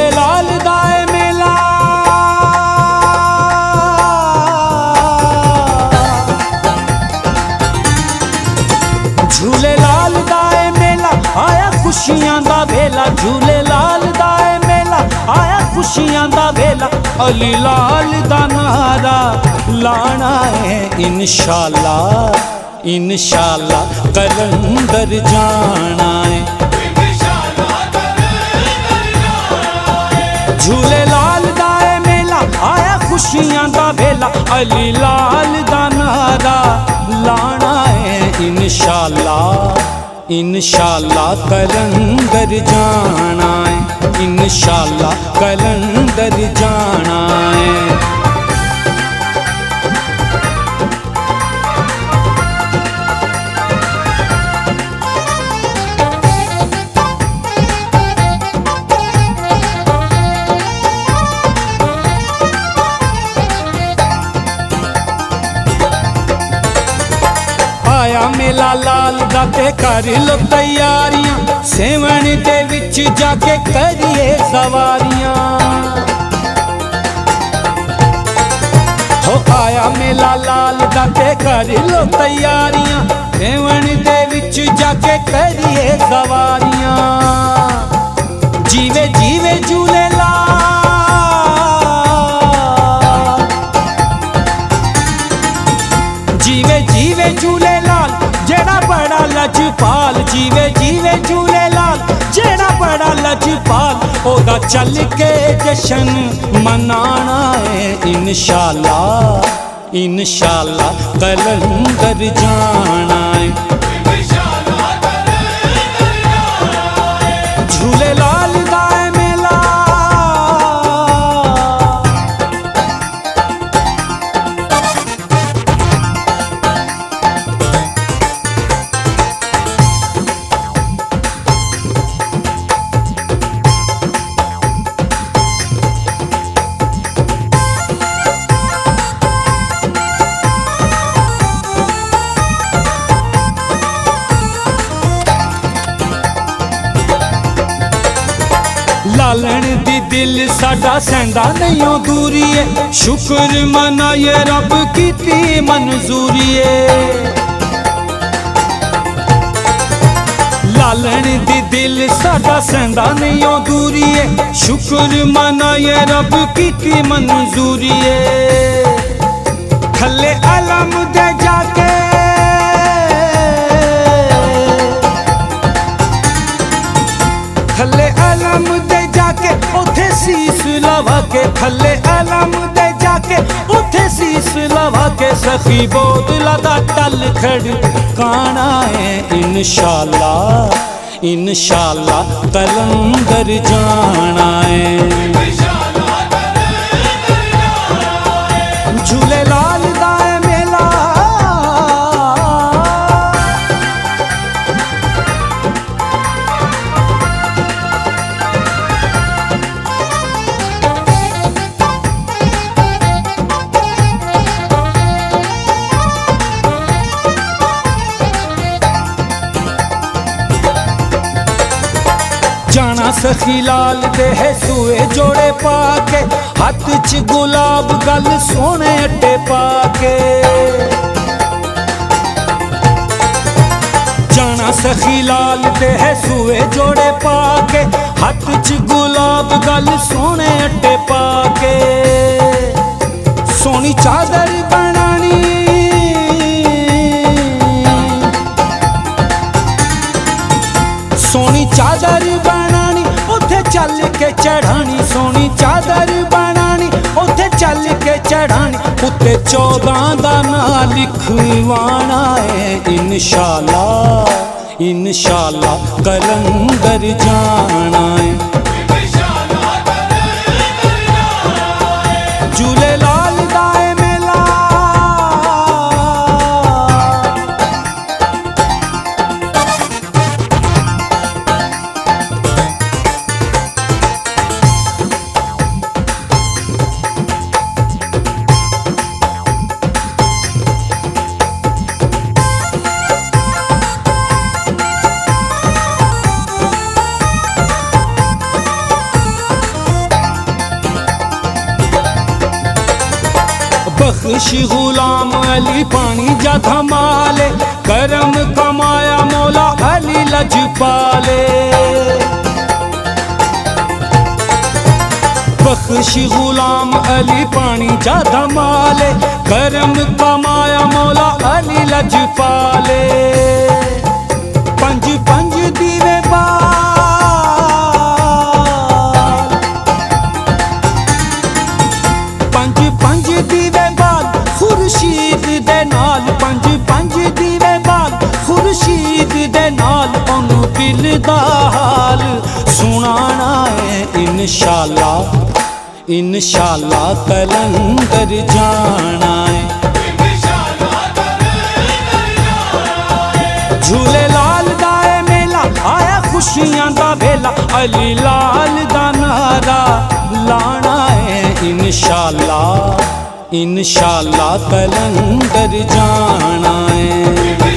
झूलेलाल दाए मेला झूलेलाल दाए मेला आया खुशियां दा वेला झूलेलाल दाए मेला आया खुशियां दा वेला अली लाल दा नारा लाना है इंशाअल्लाह इंशाअल्लाह कलंदर जाना है झूलेलाल दाए मेला आया खुशियां दा वेला अली लाल दा नारा लाना है इंशाअल्लाह इंशाअल्लाह कलंदर जाना है इंशाअल्लाह कलंदर जाना है। आया मेला लाल दा ते कर लो तैयारियां सेवन दे विच जाके करिए सवारियां हो आया मेला लाल दा ते कर लो तैयारियां सेवन दे विच जाके करिए सवारियां जीवे जीवे झूलेलाल जीवे जीवे झूलेलाल जेड़ा बड़ा लजपाल जीवे जीवे झूलेलाल जेड़ा बड़ा लजपाल ओदा चल के जश्न मनाना है इंशाअल्लाह इंशाअल्लाह कलंदर जाना है झूलेलाल दाए मेला लालन दी दिल साडा सैंदा नहीं दूरी है शुक्र मनाए रब कीती मंजूरी है लालन दी दिल साडा सैंदा नहीं दूरी है शुक्र मनाए रब कीती मंजूरी है थल्ले अलम दे जाके थल्ले अलम दे जाके उथे शीश लवा के थल्ले अलम दे जाके उथे शीश लवा के सखी बोतला दा टल खड़काना है इंशाअल्लाह इंशाअल्लाह कलंदर जाना है झूलेलाल दाए मेला जाना सखी लाल दे है सूए जोड़े पाके हाथ च गुलाब गल सोने अट्टे पाके जाना सखी लाल दे है सूए जोड़े पाके हाथ च गुलाब गल सोने अट्टे पाके सोनी चादर बनानी सोनी चादर बनानी उथे चल के चढ़ानी सोनी चादर बनानी उथे चल के चढ़ानी उत्ते 14 दा ना लिखवाना है इंशाअल्लाह इंशाअल्लाह कलंदर जाना है झूलेलाल दाए मेला बख्श गुलाम अली पानी जा धमाले, करम कमाया मौला अली लजपाले। बख्श गुलाम अली पानी जा धमाले, करम कमाया मौला अली लजपाले। पंज पंज दीवे बाल, पंज पंज दीवे बाल खुर्शीद दे नाल, पंज पंज दीवे बाल खुर्शीद दे नाल, ओनू दिल दा हाल सुनाना है इंशाअल्लाह, इंशाअल्लाह कलंदर जाना है। झूले लाल दा ए मेला आया खुशियां दा वेला, अली लाल दा नारा लाना है इंशाअल्लाह, इंशाअल्लाह कलंदर जाना है।